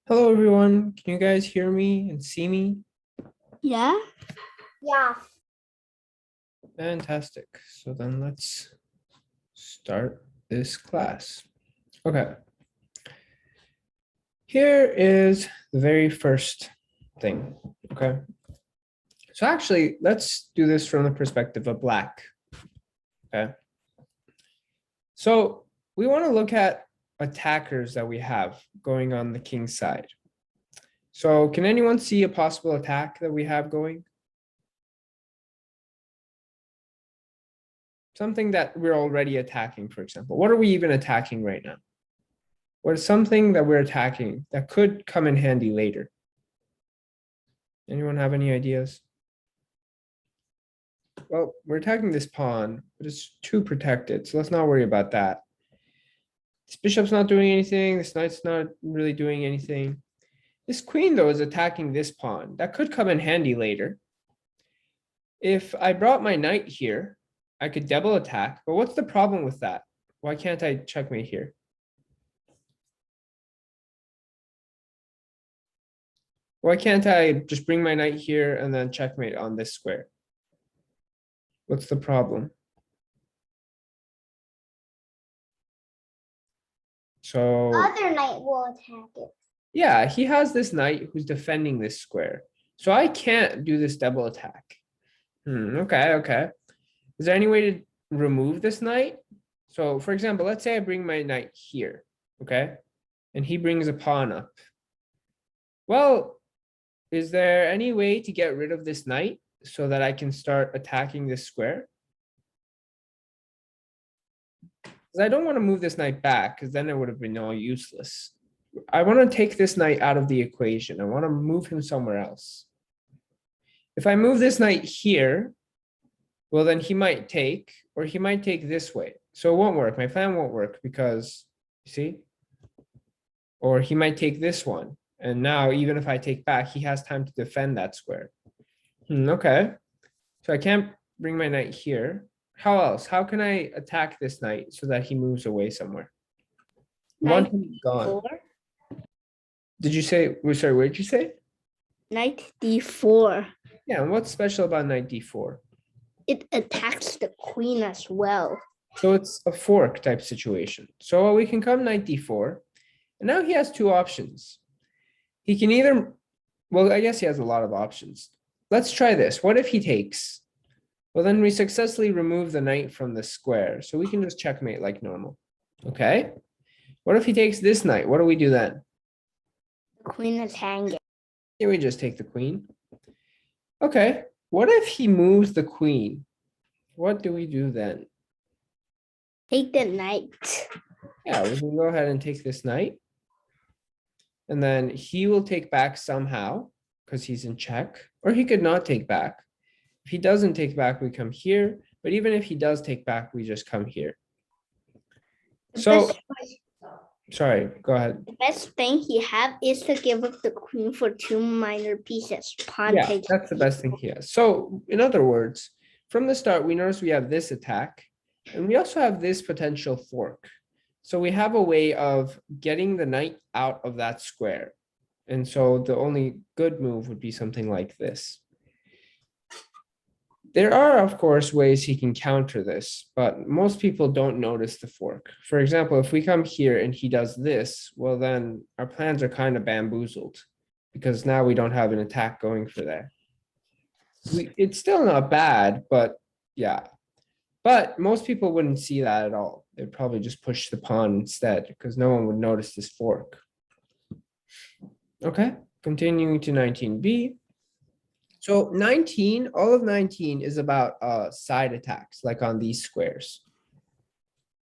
Hello, everyone. Can you guys hear me and see me? Yeah. Yeah. Fantastic. So then let's start this class. Okay. Here is the very first thing. Okay. So actually, let's do this from the perspective of black. Okay. So we want to look at attackers that we have going on the king's side. So can anyone see a possible attack that we have going? Something that we're already attacking, for example. What are we even attacking right now? What is something that we're attacking that could come in handy later? Anyone have any ideas? Well, we're attacking this pawn, but it's too protected, so let's not worry about that. This bishop's not doing anything. This knight's not really doing anything. This queen, though, is attacking this pawn. That could come in handy later. If I brought my knight here, I could double attack, but what's the problem with that? Why can't I checkmate here? Why can't I just bring my knight here and then checkmate on this square? What's the problem? So Other knight will attack it. yeah, he has this knight who's defending this square. So I can't do this double attack. Okay. Is there any way to remove this knight? So for example, let's say I bring my knight here, okay? And he brings a pawn up. Well, is there any way to get rid of this knight so that I can start attacking this square? Because I don't want to move this knight back because then it would have been all useless. I want to take this knight out of the equation. I want to move him somewhere else. If I move this knight here, well, then he might take, or he might take this way. So it won't work. My plan won't work because, you see? Or he might take this one. And now, even if I take back, he has time to defend that square. Okay. So I can't bring my knight here. How else? How can I attack this knight so that he moves away somewhere? I want him gone. Did you say, sorry, what did you say? Knight d4. Yeah, and what's special about knight d4? It attacks the queen as well. So it's a fork type situation. So we can come knight d4. And now he has two options. He can either, well, I guess he has a lot of options. Let's try this. What if he takes? Well, then we successfully remove the knight from the square. So we can just checkmate like normal. Okay. What if he takes this knight? What do we do then? The queen is hanging. Yeah, we just take the queen. Okay. What if he moves the queen? What do we do then? Take the knight. Yeah, we can go ahead and take this knight. And then he will take back somehow because he's in check, or he could not take back. If he doesn't take back, we come here. But even if he does take back, we just come here. So, sorry, go ahead. The best thing he have is to give up the queen for two minor pieces. Pawn Yeah, takes. that's the best thing he has. So in other words, from the start, we notice we have this attack, and we also have this potential fork. So we have a way of getting the knight out of that square. And so the only good move would be something like this. There are, of course, ways he can counter this, but most people don't notice the fork. For example, if we come here and he does this, well, then our plans are kind of bamboozled because now we don't have an attack going for that. It's still not bad, but yeah. But most people wouldn't see that at all. They'd probably just push the pawn instead because no one would notice this fork. Okay, continuing to 19b. So 19, all of 19 is about side attacks, like on these squares.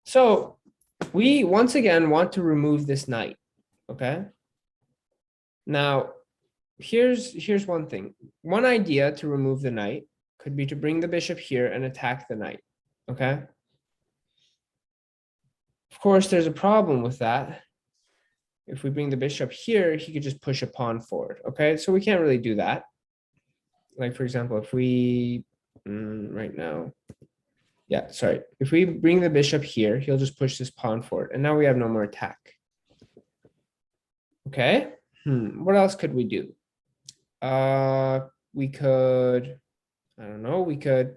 So we once again want to remove this knight, okay? Now, here's one thing. One idea to remove the knight could be to bring the bishop here and attack the knight, okay? Of course, there's a problem with that. If we bring the bishop here, he could just push a pawn forward, okay? So we can't really do that. Like, for example, if we, right now, yeah, sorry. If we bring the bishop here, he'll just push this pawn forward. And now we have no more attack. Okay. What else could we do? We could, I don't know, we could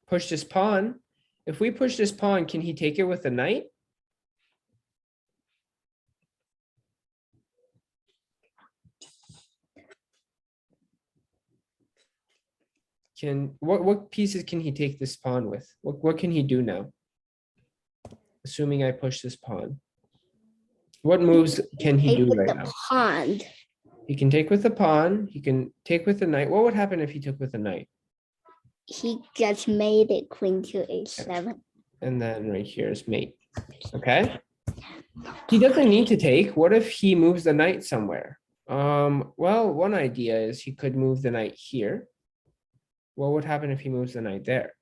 push this pawn. If we push this pawn, can he take it with the knight? What pieces can he take this pawn with? What can he do now? Assuming I push this pawn. What moves can he Take do with right the now? pawn. He can take with the pawn, he can take with the knight. What would happen if he took with the knight? He just made it queen to a7. And then right here is mate. Okay. He doesn't need to take. What if he moves the knight somewhere? Well, one idea is he could move the knight here. What would happen if he moves the knight there?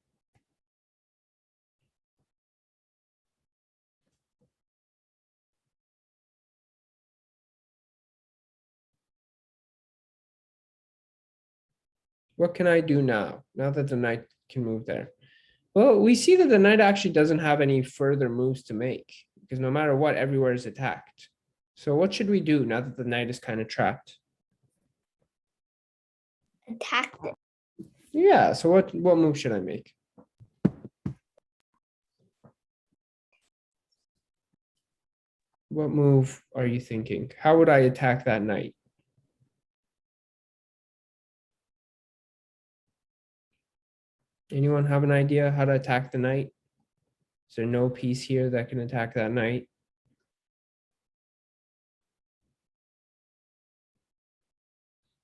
What can I do now that the knight can move there? Well, we see that the knight actually doesn't have any further moves to make because no matter what, everywhere is attacked. So what should we do now that the knight is kind of trapped? Attack it. Yeah, so what move should I make? What move are you thinking? How would I attack that knight? Anyone have an idea how to attack the knight? Is there no piece here that can attack that knight?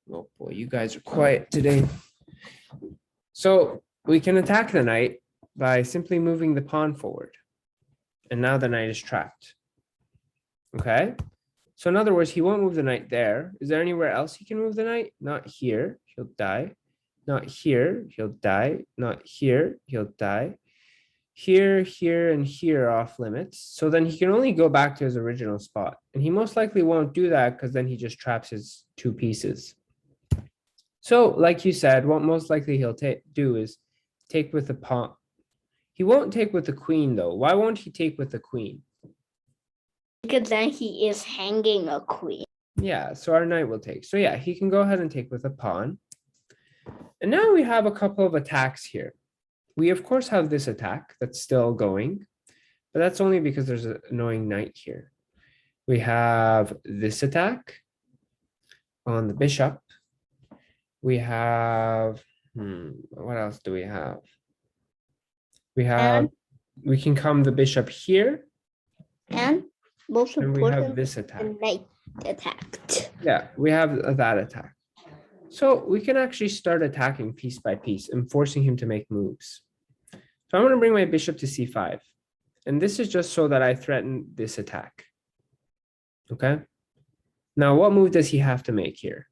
Oh boy, you guys are quiet today. So we can attack the knight by simply moving the pawn forward. And now the knight is trapped. Okay. So in other words, he won't move the knight there. Is there anywhere else he can move the knight? Not here, he'll die. Not here, he'll die. Not here, he'll die. Here, here, and here are off limits. So then he can only go back to his original spot. And he most likely won't do that because then he just traps his two pieces. So like you said, what most likely he'll do is take with the pawn. He won't take with the queen though. Why won't he take with the queen? Because then he is hanging a queen. Yeah, so our knight will take. So yeah, he can go ahead and take with a pawn. And now we have a couple of attacks here. We of course have this attack that's still going, but that's only because there's an annoying knight here. We have this attack on the bishop. We have, what else do we have? We can come the bishop here. And most And we have important, this attack. the knight attacked. Yeah, we have that attack. So we can actually start attacking piece by piece and forcing him to make moves. So I'm going to bring my bishop to c5. And this is just so that I threaten this attack. Okay. Now, what move does he have to make here?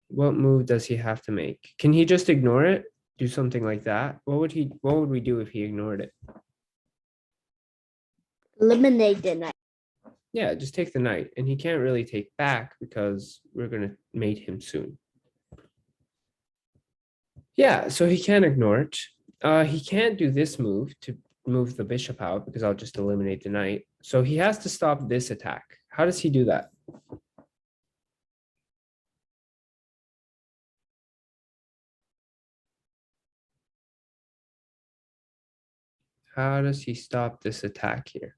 What move does he have to make? Can he just ignore it? Do something like that? What would we do if he ignored it? Eliminate the knight. Yeah, just take the knight. And he can't really take back because we're going to mate him soon. Yeah, so he can't ignore it. He can't do this move to move the bishop out because I'll just eliminate the knight. So he has to stop this attack. How does he do that? How does he stop this attack here?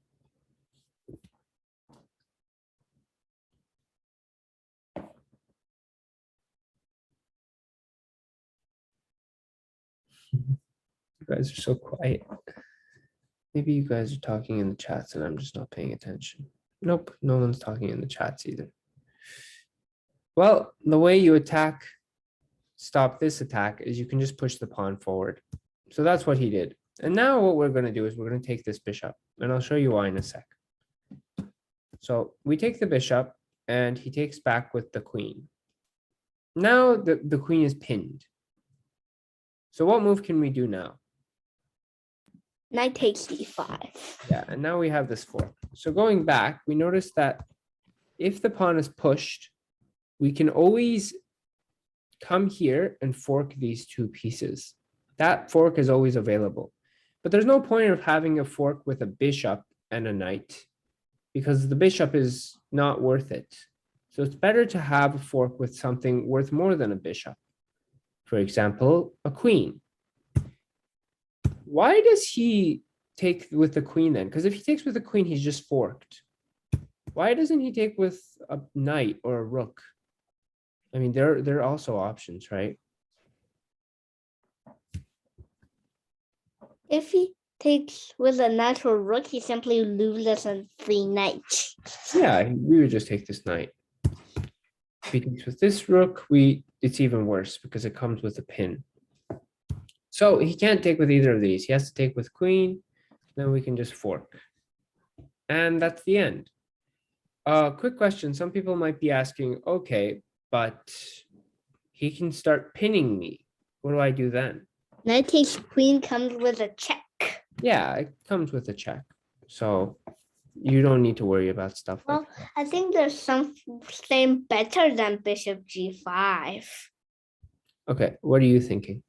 You guys are so quiet. Maybe you guys are talking in the chats and I'm just not paying attention. Nope, no one's talking in the chats either. Well, the way you stop this attack is you can just push the pawn forward. So that's what he did. And now what we're going to do is we're going to take this bishop, and I'll show you why in a sec. So we take the bishop and he takes back with the queen. Now the queen is pinned. So what move can we do now? Knight takes e5. Yeah, and now we have this fork. So going back, we notice that if the pawn is pushed, we can always come here and fork these two pieces. That fork is always available. But there's no point of having a fork with a bishop and a knight because the bishop is not worth it. So it's better to have a fork with something worth more than a bishop. For example, a queen. Why does he take with the queen then? Because if he takes with the queen, he's just forked. Why doesn't he take with a knight or a rook? I mean, there are also options, right? If he takes with a natural rook, he simply loses on 3 knights. Yeah, we would just take this knight. If he takes with this rook, it's even worse because it comes with a pin. So he can't take with either of these. He has to take with queen, then we can just fork. And that's the end. Quick question. Some people might be asking, okay, but he can start pinning me. What do I do then? Knight takes queen comes with a check. Yeah, it comes with a check. So you don't need to worry about stuff like Well, I think there's something better than bishop g5. Okay, what are you thinking?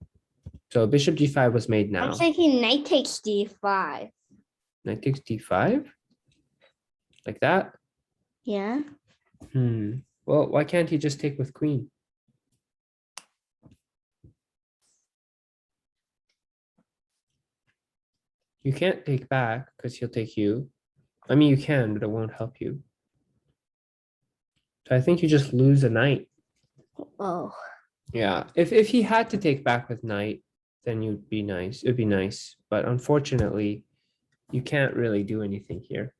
So bishop g5 was made now. I'm thinking knight takes d5. Knight takes d5? Like that? Yeah. Well, why can't he just take with queen? You can't take back because he'll take you. I mean, you can, but it won't help you. So I think you just lose a knight. Oh. Yeah, if he had to take back with knight, then you'd be nice. It'd be nice, but unfortunately, you can't really do anything here.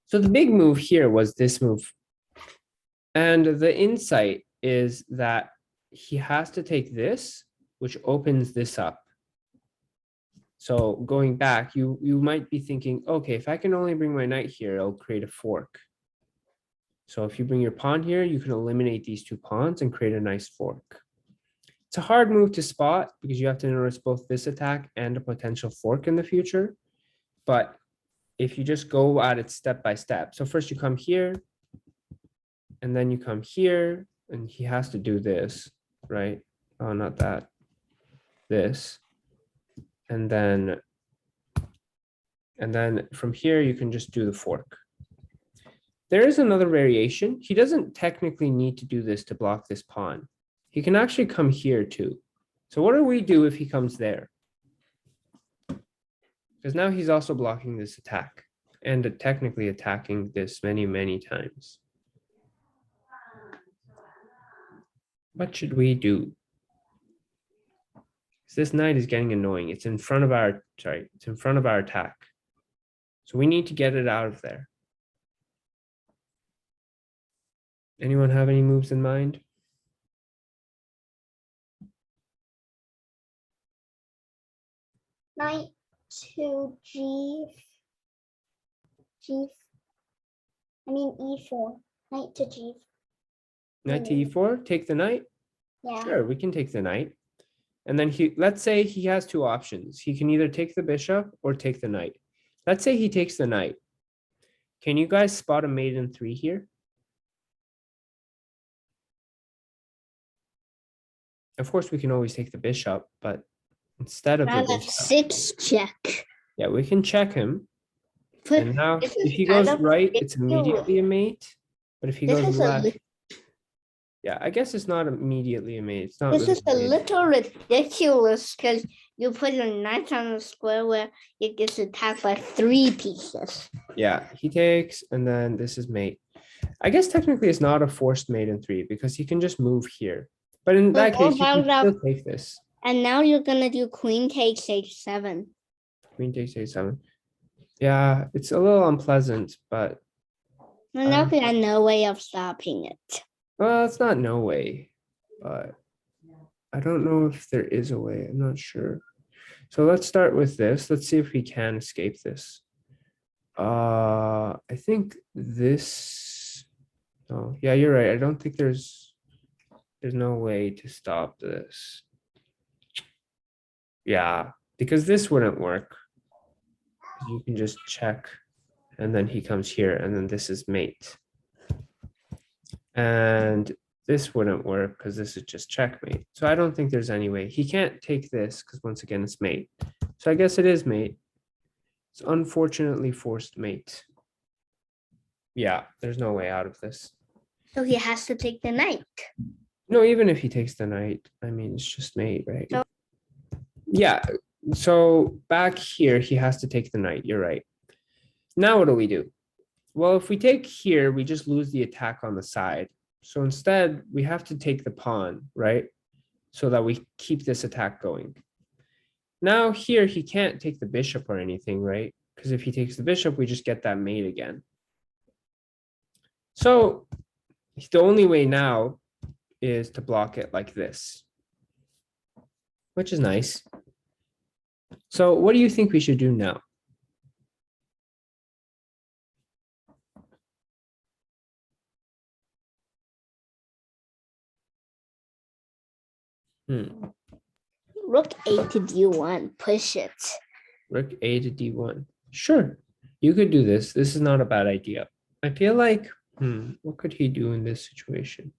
So the big move here was this move. And the insight is that he has to take this, which opens this up. So going back, you might be thinking, okay, if I can only bring my knight here, it'll create a fork. So if you bring your pawn here, you can eliminate these 2 pawns and create a nice fork. It's a hard move to spot because you have to notice both this attack and a potential fork in the future. But if you just go at it step by step. So first you come here, and then you come here, and he has to do this, right? Oh, not that. This. And then from here, you can just do the fork. There is another variation. He doesn't technically need to do this to block this pawn. He can actually come here too. So what do we do if he comes there? Because now he's also blocking this attack and technically attacking this many, many times. What should we do? This knight is getting annoying. It's in front of our, it's in front of our attack. So we need to get it out of there. Anyone have any moves in mind? Knight to e4. Knight to g. Knight to e4, take the knight? Yeah. Sure, we can take the knight. And then let's say he has 2 options. He can either take the bishop or take the knight. Let's say he takes the knight. Can you guys spot a mate in 3 here? Of course, we can always take the bishop, but instead of the Not a bishop, 6 check. yeah, we can check him. But And now this if is he kind goes of right, it's ridiculous. immediately a mate. But if he This goes is a left, li- yeah, I guess it's not immediately a mate. It's not This really is a mate. little ridiculous because you put your knight on a square where it gets attacked by 3 pieces. Yeah, he takes, and then this is mate. I guess technically it's not a forced mate in 3 because he can just move here. But in that But what case, you can about still take this. And now you're gonna do queen takes h7. Queen takes a7. Yeah, it's a little unpleasant, but And now we have no way of stopping it. well, it's not no way. But I don't know if there is a way. I'm not sure. So let's start with this. Let's see if we can escape this. I think this. Oh, yeah, you're right. I don't think there's no way to stop this. Yeah, because this wouldn't work. You can just check, and then he comes here, and then this is mate. And this wouldn't work because this is just checkmate. So I don't think there's any way. He can't take this because once again, it's mate. So I guess it is mate. It's unfortunately forced mate. Yeah, there's no way out of this. So he has to take the knight. No, even if he takes the knight, I mean, it's just mate, right? So- Yeah, so back here, he has to take the knight. You're right. Now what do we do? Well, if we take here, we just lose the attack on the side. So instead, we have to take the pawn, right? So that we keep this attack going. Now here, he can't take the bishop or anything, right? Because if he takes the bishop, we just get that mate again. So the only way now is to block it like this, which is nice. So what do you think we should do now? Rook A to D1. Push it. Rook A to D1. Sure, you could do this. This is not a bad idea. I feel like, what could he do in this situation?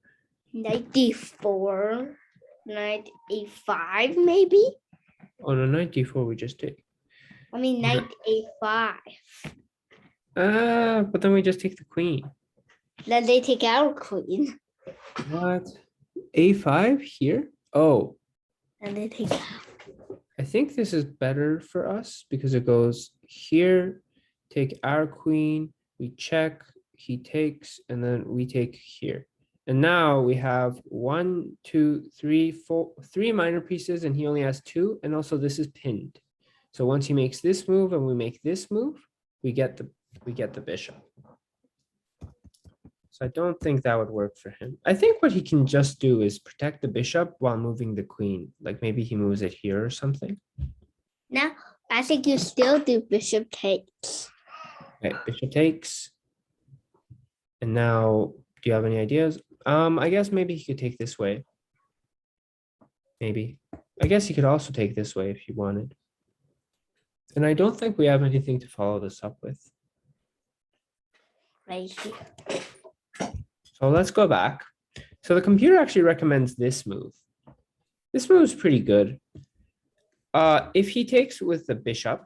Knight D4. Knight A5 maybe? On a knight D4, we just take. I mean knight A5. But then we just take the queen. Then they take our queen. What? A5 here? Oh, And they take I think this is better for us because it goes here, take our queen, we check, he takes, and then we take here. And now we have 1, 2, 3, 4, 3 minor pieces, and he only has 2. And also this is pinned. So once he makes this move and we make this move, we get the bishop. So I don't think that would work for him. I think what he can just do is protect the bishop while moving the queen. Like maybe he moves it here or something. Now, I think you still do bishop takes. Okay, bishop takes. And now, do you have any ideas? I guess maybe he could take this way. Maybe. I guess he could also take this way if he wanted. And I don't think we have anything to follow this up with. Right here. So let's go back. So the computer actually recommends this move. This move is pretty good. If he takes with the bishop,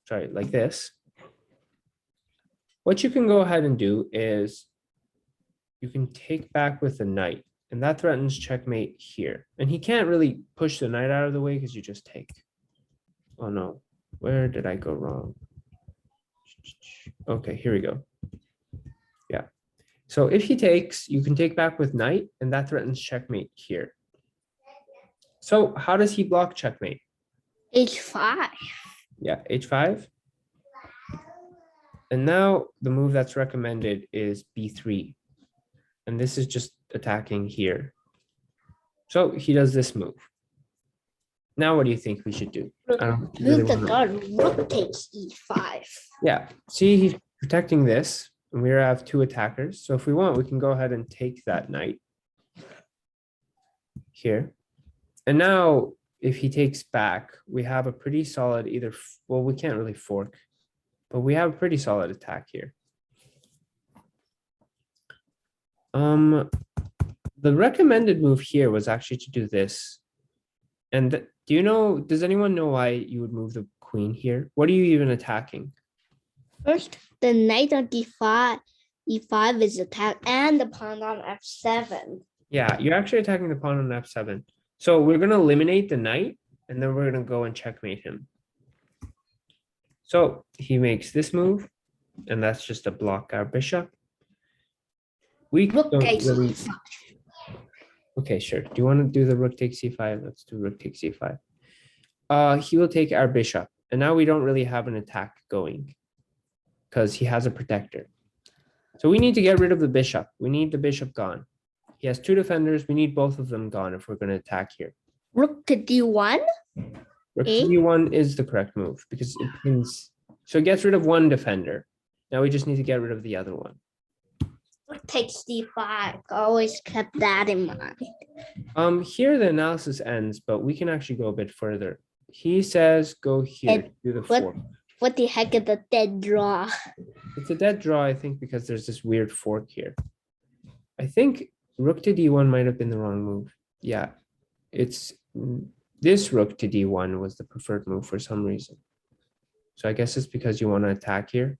sorry, like this, what you can go ahead and do is you can take back with the knight, and that threatens checkmate here. And he can't really push the knight out of the way because you just take. Oh no, where did I go wrong? Okay, here we go. Yeah. So if he takes, you can take back with knight, and that threatens checkmate here. So how does he block checkmate? H5. Yeah, H5. And now the move that's recommended is B3. And this is just attacking here. So he does this move. Now what do you think we should do? I don't really Move the wanna- guard. Rook takes E5. Yeah, see, he's protecting this, and we have 2 attackers. So if we want, we can go ahead and take that knight here. And now if he takes back, we have a pretty solid well, we can't really fork, but we have a pretty solid attack here. The recommended move here was actually to do this. And do you know, does anyone know why you would move the queen here? What are you even attacking? First, the knight on D5. E5 is attacked, and the pawn on F7. Yeah, you're actually attacking the pawn on F7. So we're going to eliminate the knight, and then we're going to go and checkmate him. So he makes this move, and that's just to block our bishop. We Rook don't takes really... E5. Okay, sure. Do you want to do the rook takes c5? Let's do rook takes c5. He will take our bishop, and now we don't really have an attack going because he has a protector. So we need to get rid of the bishop. We need the bishop gone. He has 2 defenders. We need both of them gone if we're going to attack here. Rook to D1. Rook to Eh? d1 is the correct move because it pins. So it gets rid of 1 defender. Now we just need to get rid of the other one. Rook takes D5. Always kept that in mind. Here the analysis ends, but we can actually go a bit further. He says go here, And do the what- fork. What the heck is a dead draw? It's a dead draw, I think, because there's this weird fork here. I think Rook to d1 might have been the wrong move. Yeah, it's this rook to d1 was the preferred move for some reason. So I guess it's because you want to attack here.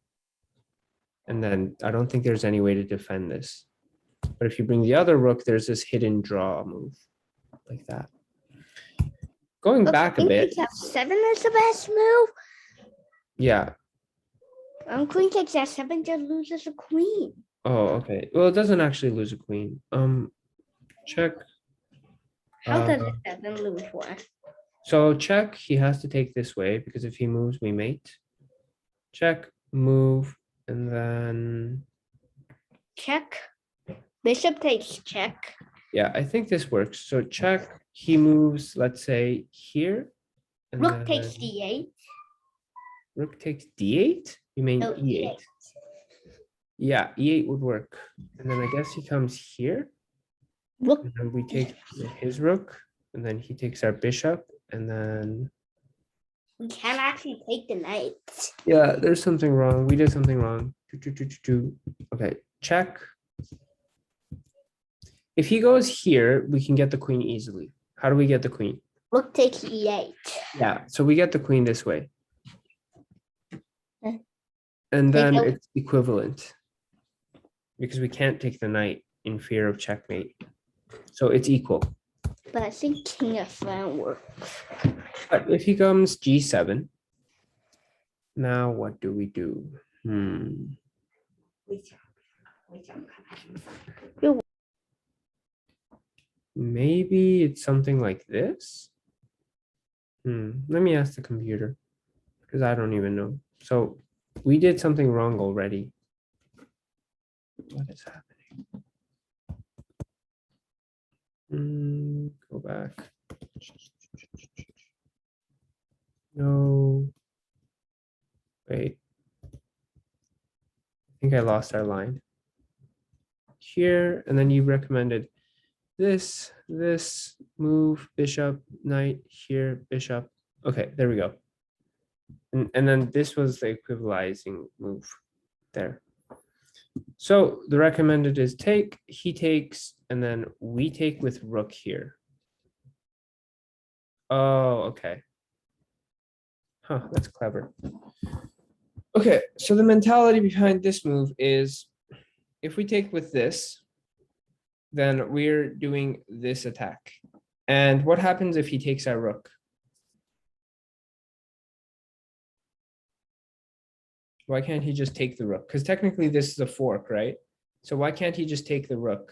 And then I don't think there's any way to defend this. But if you bring the other rook, there's this hidden draw move like that. Going back a bit. Queen takes f7 is the best move. Yeah. Queen takes f7 just loses a queen. Oh, okay. Well, it doesn't actually lose a queen. Check. How does Uh, f7 lose one? So check, he has to take this way because if he moves, we mate. Check, move, and then, Check. Bishop takes check. yeah, I think this works. So check, he moves, let's say here. And Rook takes then d8. Rook takes d8? You mean No, e8? Yeah, e8 would work. And then I guess he comes here. Rook. And then we take his rook, and then he takes our bishop, and then We can't actually take the knight. yeah, there's something wrong. We did something wrong. Okay, check. If he goes here, we can get the queen easily. How do we get the queen? Rook takes e8. Yeah, so we get the queen this way. Okay. And then out- it's equivalent because we can't take the knight in fear of checkmate. So it's equal. But I think king f1 works. But if he comes g7, now what do we do? Maybe it's something like this. Let me ask the computer because I don't even know. So we did something wrong already. What is happening? Go back. No. Wait. I think I lost our line. Here, and then you recommended this move, bishop, knight, here, bishop. Okay, there we go. And then this was the equalizing move there. So the recommended is take, he takes, and then we take with rook here. Oh, okay. Huh, that's clever. Okay, so the mentality behind this move is if we take with this, then we're doing this attack. And what happens if he takes our rook? Why can't he just take the rook? Because technically this is a fork, right? So why can't he just take the rook?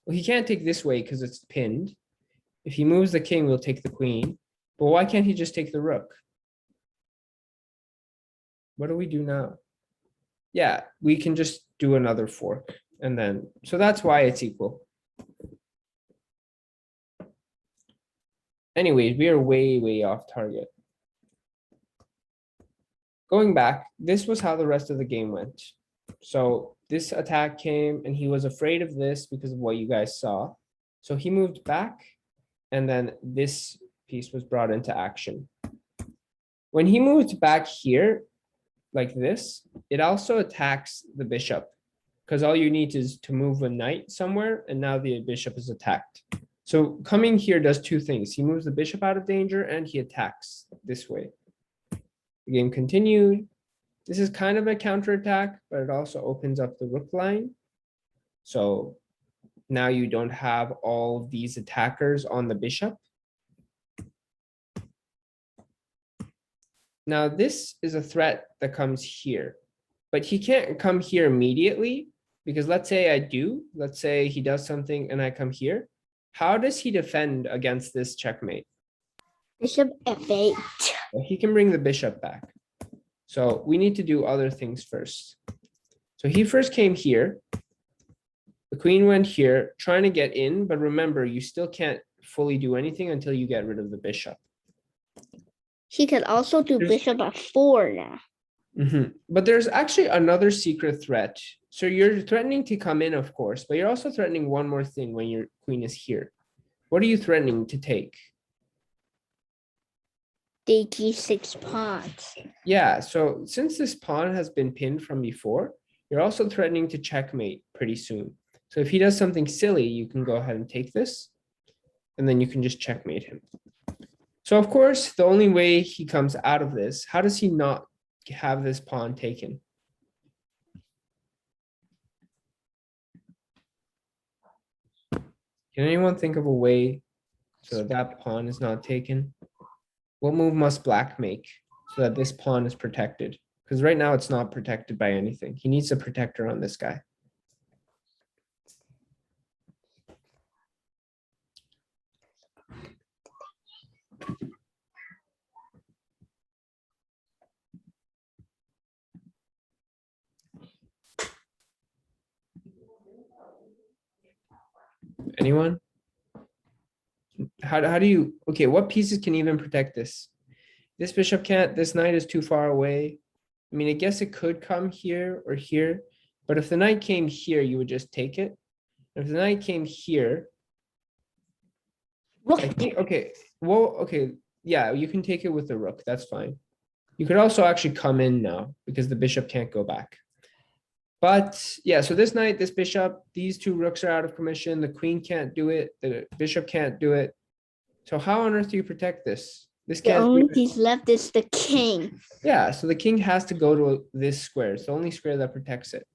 Well, he can't take this way because it's pinned. If he moves the king, we'll take the queen. But why can't he just take the rook? What do we do now? Yeah, we can just do another fork. And then, so that's why it's equal. Anyways, we are way, way off target. Going back, this was how the rest of the game went. So this attack came and he was afraid of this because of what you guys saw. So he moved back and then this piece was brought into action. When he moved back here, like this, it also attacks the bishop because all you need is to move a knight somewhere and now the bishop is attacked. So coming here does two things. He moves the bishop out of danger and he attacks this way. The game continued. This is kind of a counterattack, but it also opens up the rook line. So now you don't have all these attackers on the bishop. Now this is a threat that comes here, but he can't come here immediately because let's say I do, let's say he does something and I come here. How does he defend against this checkmate? Bishop f8. Well, he can bring the bishop back. So we need to do other things first. So he first came here. The queen went here trying to get in, but remember, you still can't fully do anything until you get rid of the bishop. He could also do bishop f4 now. But there's actually another secret threat. So you're threatening to come in, of course, but you're also threatening one more thing when your queen is here. What are you threatening to take? The g6 pawns. Yeah, so since this pawn has been pinned from before, you're also threatening to checkmate pretty soon. So if he does something silly, you can go ahead and take this, and then you can just checkmate him. So of course, the only way he comes out of this, how does he not have this pawn taken? Can anyone think of a way so that that pawn is not taken? What move must black make so that this pawn is protected? Because right now it's not protected by anything. He needs a protector on this guy. Anyone? How do you, okay, what pieces can even protect this? This bishop can't, this knight is too far away. I mean, I guess it could come here or here, but if the knight came here, you would just take it. If the knight came here, I think, okay, well, okay, yeah, you can take it with the rook, that's fine. You could also actually come in now because the bishop can't go back. But yeah, so this knight, this bishop, these two rooks are out of commission. The queen can't do it. The bishop can't do it. So how on earth do you protect this? This The can't. only piece left is the king. Yeah, so the king has to go to this square. It's the only square that protects it.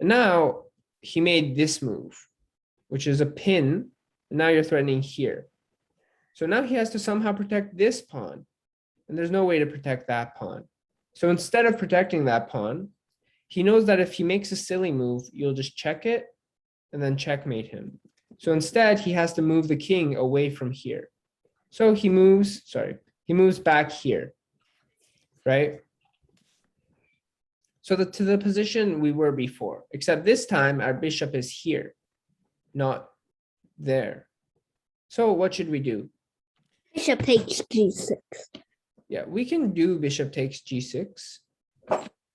And now he made this move, which is a pin. And now you're threatening here. So now he has to somehow protect this pawn. And there's no way to protect that pawn. So instead of protecting that pawn, he knows that if he makes a silly move, you'll just check it and then checkmate him. So instead, he has to move the king away from here. So he moves, he moves back here, right? So to the position we were before, except this time our bishop is here, not there. So what should we do? Bishop takes g6. Yeah, we can do bishop takes g6,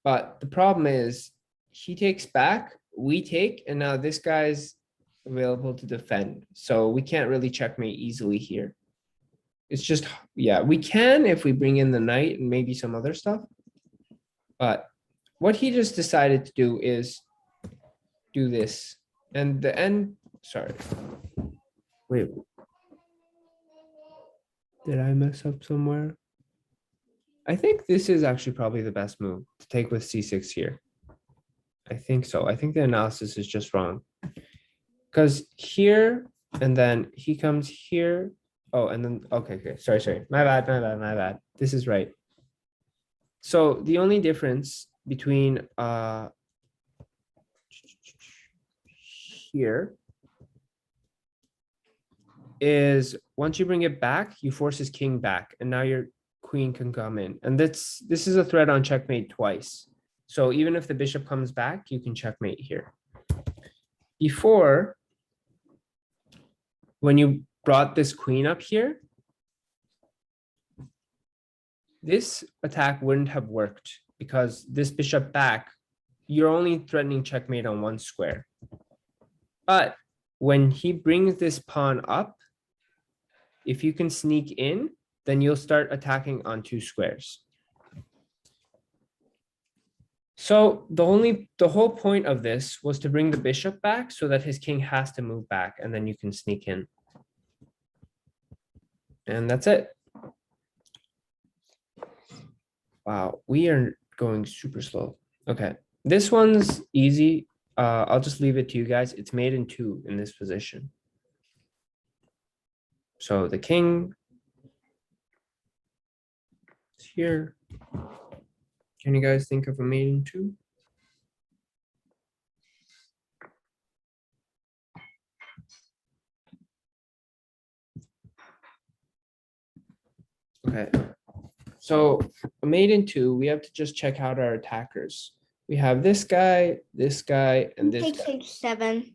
but the problem is he takes back, we take, and now this guy's available to defend. So we can't really checkmate easily here. It's just, yeah, we can if we bring in the knight and maybe some other stuff. But what he just decided to do is do this. And the end, sorry. Wait. Did I mess up somewhere? I think this is actually probably the best move to take with c6 here. I think so. I think the analysis is just wrong. Because here, and then he comes here. Oh, and then, okay. Sorry. My bad. This is right. So the only difference between here is once you bring it back, you force his king back, and now your queen can come in. And this is a threat on checkmate twice. So even if the bishop comes back, you can checkmate here. Before, when you brought this queen up here, this attack wouldn't have worked because this bishop back, you're only threatening checkmate on one square. But when he brings this pawn up, if you can sneak in, then you'll start attacking on two squares. So the whole point of this was to bring the bishop back so that his king has to move back, and then you can sneak in. And that's it. Wow, we are going super slow. Okay, this one's easy. I'll just leave it to you guys. It's made in two in this position. So the king is here. Can you guys think of a mate in two? Okay, so a mate in two, we have to just check out our attackers. We have this guy, and this Takes guy. h7.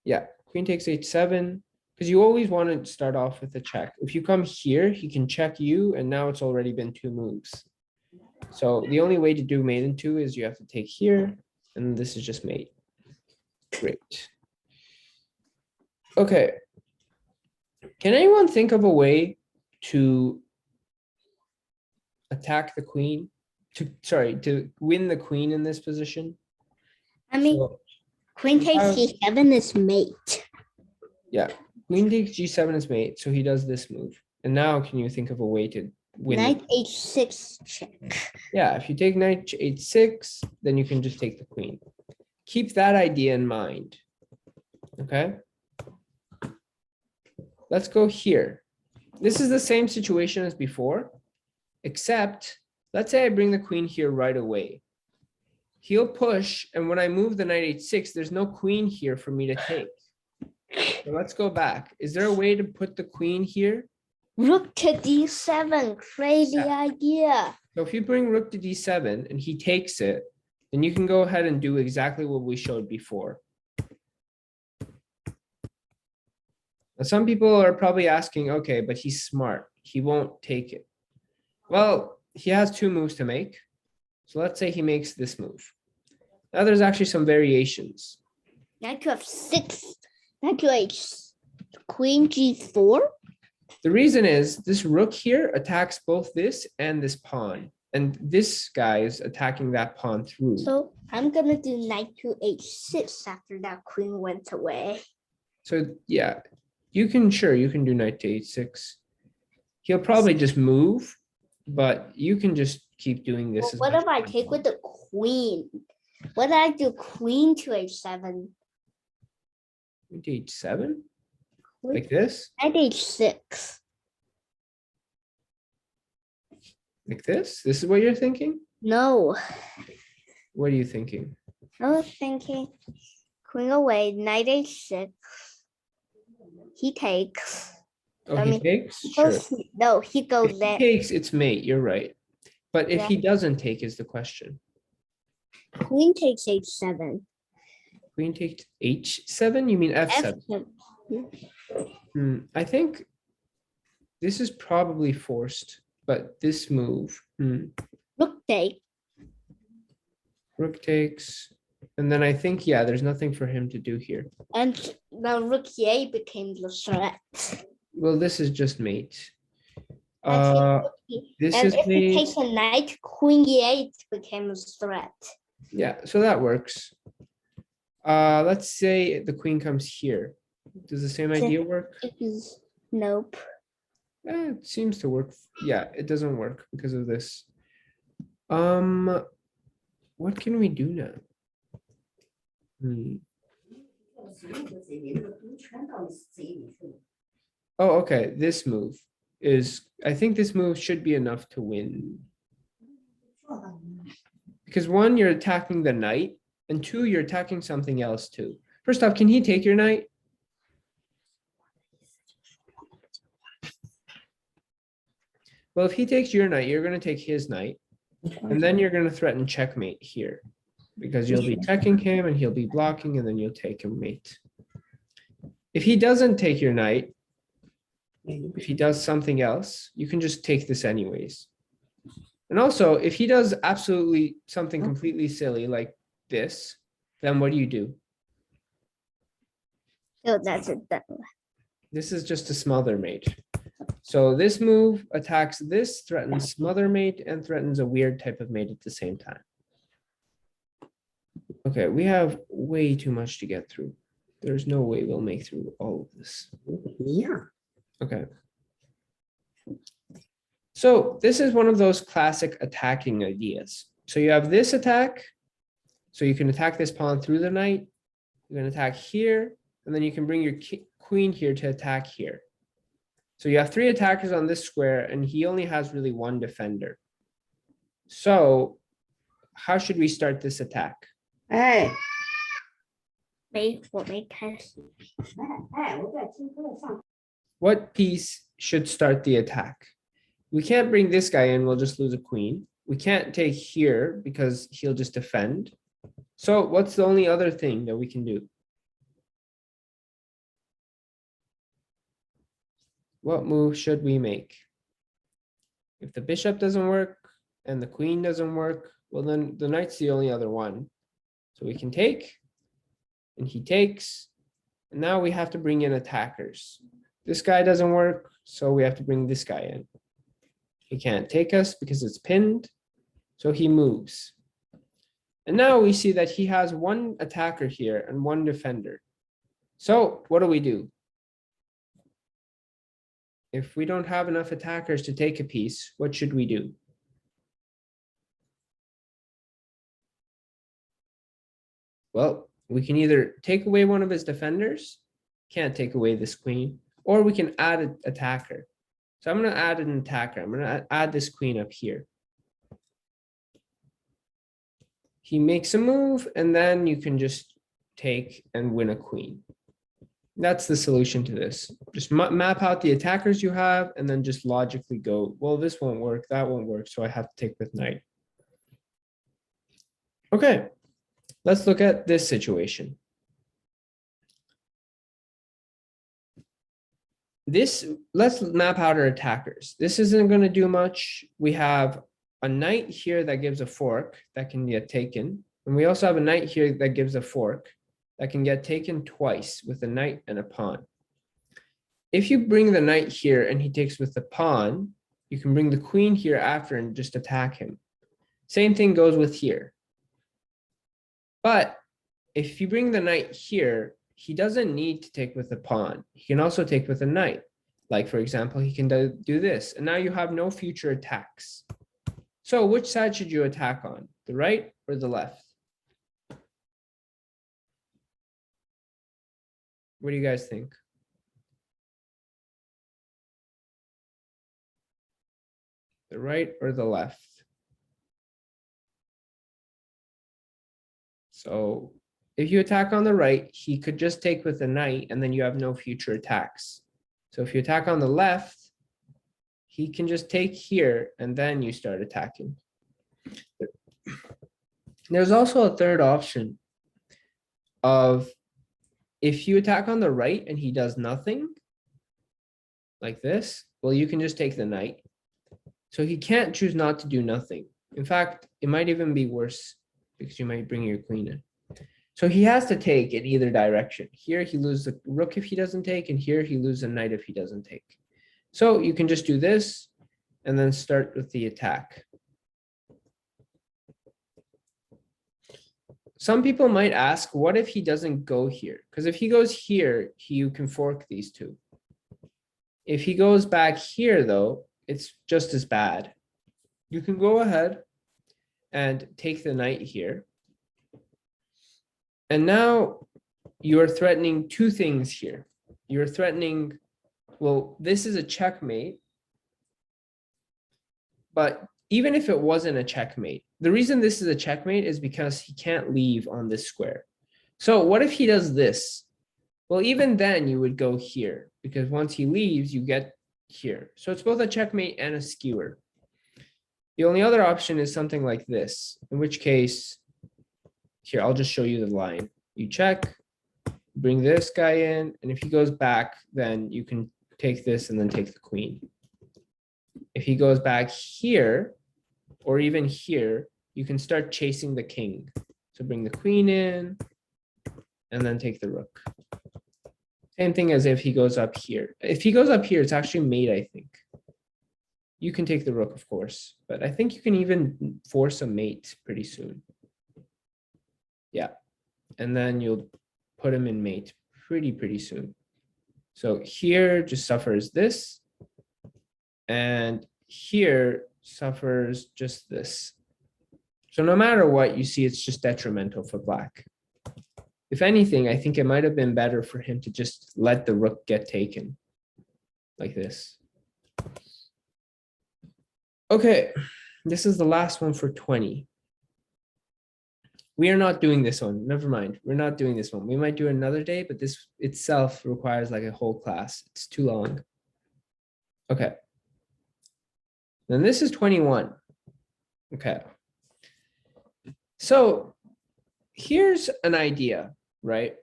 Yeah, queen takes h7, because you always want to start off with a check. If you come here, he can check you, and now it's already been two moves. So the only way to do mate in two is you have to take here, and this is just mate. Great. Okay. Can anyone think of a way to attack the queen? To win the queen in this position? I mean, So Queen takes have- C7 is mate. Yeah, queen takes G7 is mate, so he does this move. And now can you think of a way to win? Knight H6 check. Yeah, if you take knight H6, then you can just take the queen. Keep that idea in mind. Okay. Let's go here. This is the same situation as before, except let's say I bring the queen here right away. He'll push, and when I move the knight H6, there's no queen here for me to take. So let's go back. Is there a way to put the queen here? Rook to D7. Crazy Yeah. idea. So if you bring rook to D7 and he takes it, then you can go ahead and do exactly what we showed before. Now, some people are probably asking, okay, but he's smart. He won't take it. Well, he has two moves to make. So let's say he makes this move. Now there's actually some variations. Knight to F6. Knight to H. Queen G4. The reason is this rook here attacks both this and this pawn. And this guy is attacking that pawn through. So I'm gonna do knight to H6 after that queen went away. So yeah, you can do knight to H6. He'll probably just move, but you can just keep doing this. Well, as what much if I as take you with the queen? What if I do queen to H7? want. Queen to H7, Queen- like this, Knight H6. like this. This is what you're thinking? No, What are you thinking? I was thinking queen away, knight H6. He takes. Oh, I he mean, takes? He Sure. goes, no, he If goes he there. takes, it's mate, you're right. But if Yeah. he doesn't take is the question. Queen takes H7. Queen takes H7, you mean F7? F7. I think this is probably forced, but this move, Rook take. rook takes. And then I think, yeah, there's nothing for him to do here. And now rook E8 became the threat. Well, this is just mate. And This and is if he mate. takes a knight, queen E8 became a threat. Yeah, so that works. Let's say the queen comes here. Does the same idea work? Nope. It seems to work. Yeah, it doesn't work because of this. What can we do now? Oh, okay. This move is, I think this move should be enough to win. Because one, you're attacking the knight, and two, you're attacking something else too. First off, can he take your knight? Well, if he takes your knight, you're going to take his knight, and then you're going to threaten checkmate here, because you'll be checking him and he'll be blocking, and then you'll take him mate. If he doesn't take your knight, if he does something else, you can just take this anyways. And also, if he does absolutely something completely silly like this, then what do you do? So that's it. This is just a smother mate. So this move attacks this, threatens smother mate, and threatens a weird type of mate at the same time. Okay, we have way too much to get through. There's no way we'll make through all of this. Yeah. Okay. So this is one of those classic attacking ideas. So you have this attack. So you can attack this pawn through the knight. You can attack here, and then you can bring your queen here to attack here. So you have three attackers on this square, and he only has really one defender. So how should we start this attack? 哎 我没开始。我在听课上。 What piece should start the attack? We can't bring this guy in, we'll just lose a queen. We can't take here because he'll just defend. So what's the only other thing that we can do? What move should we make? If the bishop doesn't work and the queen doesn't work, well then the knight's the only other one. So we can take, and he takes, and now we have to bring in attackers. This guy doesn't work, so we have to bring this guy in. He can't take us because it's pinned, so he moves. And now we see that he has one attacker here and one defender. So what do we do? If we don't have enough attackers to take a piece, what should we do? Well, we can either take away one of his defenders, can't take away this queen, or we can add an attacker. So I'm going to add an attacker. I'm going to add this queen up here. He makes a move, and then you can just take and win a queen. That's the solution to this. Just map out the attackers you have, and then just logically go, well, this won't work, that won't work, so I have to take with knight. Okay, let's look at this situation. Let's map out our attackers. This isn't going to do much. We have a knight here that gives a fork that can get taken. And we also have a knight here that gives a fork that can get taken twice with a knight and a pawn. If you bring the knight here and he takes with the pawn, you can bring the queen here after and just attack him. Same thing goes with here. But if you bring the knight here, he doesn't need to take with the pawn. He can also take with a knight. Like, for example, he can do this. And now you have no future attacks. So which side should you attack on? The right or the left? What do you guys think? The right or the left? So if you attack on the right, he could just take with the knight and then you have no future attacks. So if you attack on the left, he can just take here and then you start attacking. There's also a third option of if you attack on the right and he does nothing, like this, well, you can just take the knight. So he can't choose not to do nothing. In fact, it might even be worse because you might bring your queen in. So he has to take in either direction. Here he loses the rook if he doesn't take, and here he loses a knight if he doesn't take. So you can just do this and then start with the attack. Some people might ask, what if he doesn't go here? Because if he goes here, you can fork these two. If he goes back here, though, it's just as bad. You can go ahead and take the knight here. And now you're threatening two things here. You're threatening, well, this is a checkmate. But even if it wasn't a checkmate, the reason this is a checkmate is because he can't leave on this square. So what if he does this? Well, even then you would go here because once he leaves, you get here. So it's both a checkmate and a skewer. The only other option is something like this, in which case, here, I'll just show you the line. You check, bring this guy in, and if he goes back, then you can take this and then take the queen. If he goes back here, or even here, you can start chasing the king. So bring the queen in, and then take the rook. Same thing as if he goes up here. If he goes up here, it's actually mate, I think. You can take the rook, of course, but I think you can even force a mate pretty soon. Yeah, and then you'll put him in mate pretty soon. So here just suffers this, and here suffers just this. So no matter what, you see it's just detrimental for black. If anything, I think it might have been better for him to just let the rook get taken like this. Okay, this is the last one for 20. We are not doing this one. Never mind. We're not doing this one. We might do it another day, but this itself requires like a whole class. It's too long. Okay. Then this is 21. Okay. So here's an idea, right?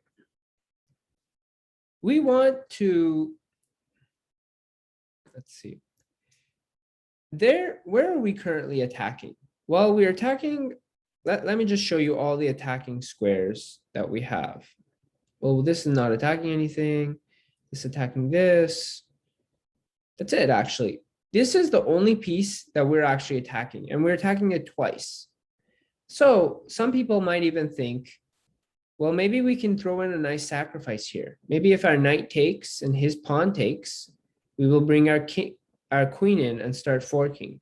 We want to, let's see. Where are we currently attacking? Well, we are attacking. Let me just show you all the attacking squares that we have. Well, this is not attacking anything. This is attacking this. That's it, actually. This is the only piece that we're actually attacking, and we're attacking it twice. So some people might even think, well, maybe we can throw in a nice sacrifice here. Maybe if our knight takes and his pawn takes, we will bring our queen in and start forking.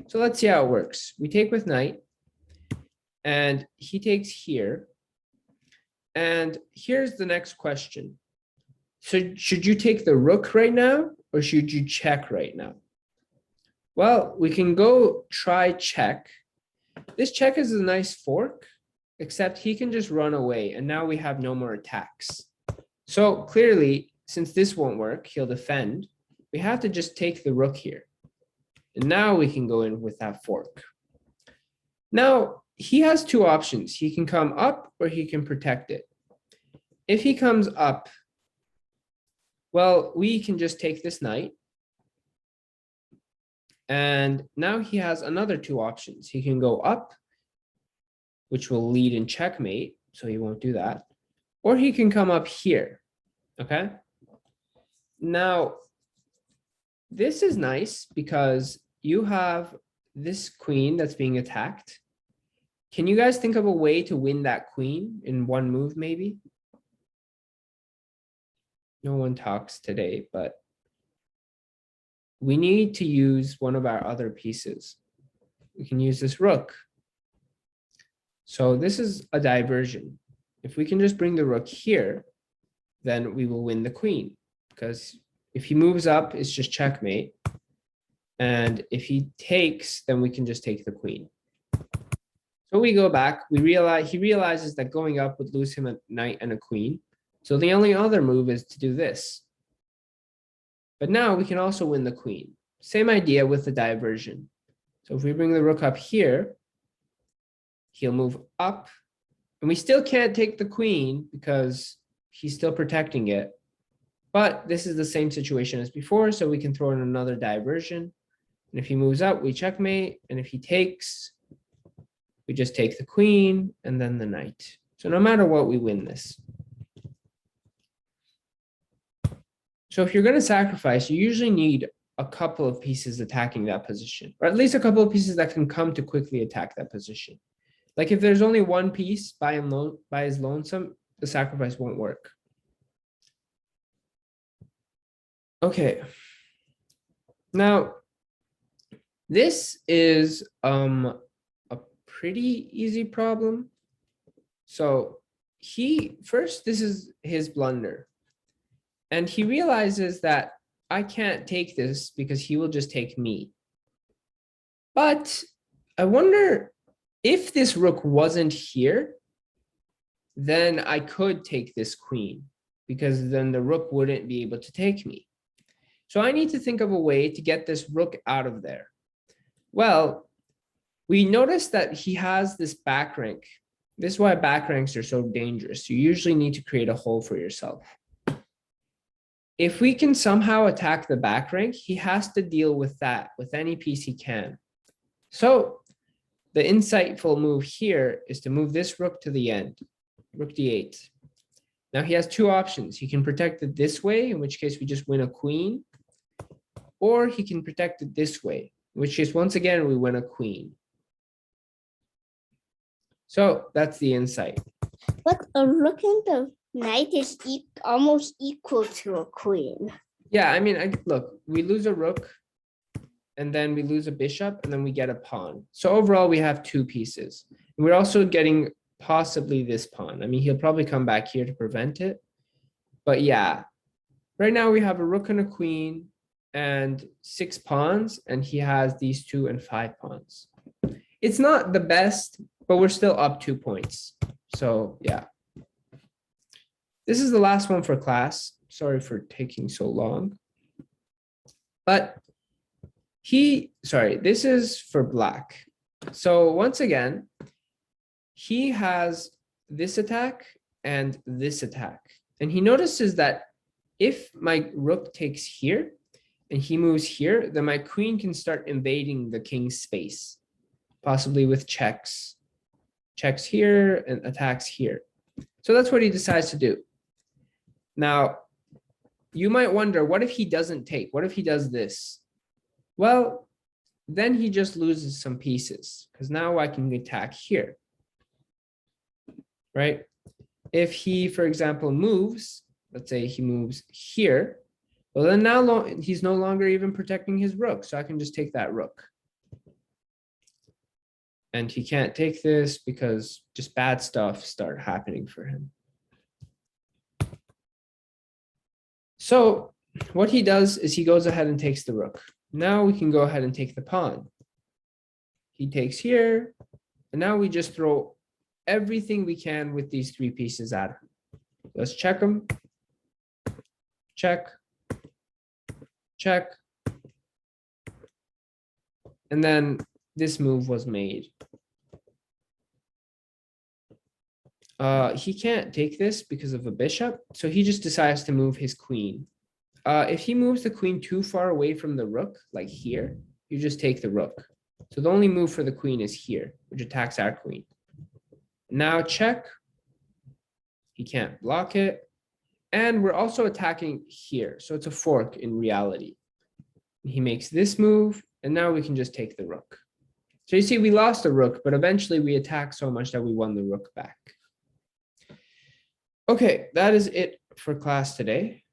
So let's see how it works. We take with knight, and he takes here. And here's the next question. So should you take the rook right now, or should you check right now? Well, we can go try check. This check is a nice fork, except he can just run away, and now we have no more attacks. So clearly, since this won't work, he'll defend. We have to just take the rook here. And now we can go in with that fork. Now, he has two options. He can come up or he can protect it. If he comes up, well, we can just take this knight. And now he has another two options. He can go up, which will lead in checkmate, so he won't do that. Or he can come up here, okay? Now, this is nice because you have this queen that's being attacked. Can you guys think of a way to win that queen in one move, maybe? No one talks today, but we need to use one of our other pieces. We can use this rook. So this is a diversion. If we can just bring the rook here, then we will win the queen, because if he moves up, it's just checkmate. And if he takes, then we can just take the queen. So we go back, he realizes that going up would lose him a knight and a queen. So the only other move is to do this. But now we can also win the queen. Same idea with the diversion. So if we bring the rook up here, he'll move up, and we still can't take the queen because he's still protecting it. But this is the same situation as before, so we can throw in another diversion. And if he moves up, we checkmate. And if he takes, we just take the queen and then the knight. So no matter what, we win this. So if you're going to sacrifice, you usually need a couple of pieces attacking that position, or at least a couple of pieces that can come to quickly attack that position. Like if there's only one piece by his lonesome, the sacrifice won't work. Okay. Now, this is a pretty easy problem. So this is his blunder. And he realizes that I can't take this because he will just take me. But I wonder if this rook wasn't here, then I could take this queen, because then the rook wouldn't be able to take me. So I need to think of a way to get this rook out of there. Well, we notice that he has this back rank. This is why back ranks are so dangerous. You usually need to create a hole for yourself. If we can somehow attack the back rank, he has to deal with that with any piece he can. So the insightful move here is to move this rook to the end, rook d8. Now he has two options. He can protect it this way, in which case we just win a queen, or he can protect it this way, in which case once again we win a queen. So that's the insight. But a rook and the knight is almost equal to a queen. Yeah, I mean, look, we lose a rook, and then we lose a bishop, and then we get a pawn. So overall, we have two pieces. And we're also getting possibly this pawn. I mean, he'll probably come back here to prevent it. But yeah, right now we have a rook and a queen and 6 pawns, and he has these 2 and 5 pawns. It's not the best, but we're still up 2 points. So yeah. This is the last one for class. Sorry for taking so long. But this is for black. So once again, he has this attack and this attack. And he notices that if my rook takes here and he moves here, then my queen can start invading the king's space, possibly with checks. Checks here and attacks here. So that's what he decides to do. Now, you might wonder, what if he doesn't take? What if he does this? Well, then he just loses some pieces, because now I can attack here. right? If he, for example, moves, let's say he moves here, well, then now he's no longer even protecting his rook. So I can just take that rook. And he can't take this because just bad stuff start happening for him. So what he does is he goes ahead and takes the rook. Now we can go ahead and take the pawn. He takes here, and now we just throw everything we can with these three pieces at him. Let's check them. Check. Check. And then this move was made. He can't take this because of a bishop, so he just decides to move his queen. If he moves the queen too far away from the rook, like here, you just take the rook. So the only move for the queen is here, which attacks our queen. Now check. He can't block it. And we're also attacking here, so it's a fork in reality. He makes this move, and now we can just take the rook. So you see, we lost the rook, but eventually we attacked so much that we won the rook back. Okay, that is it for class today.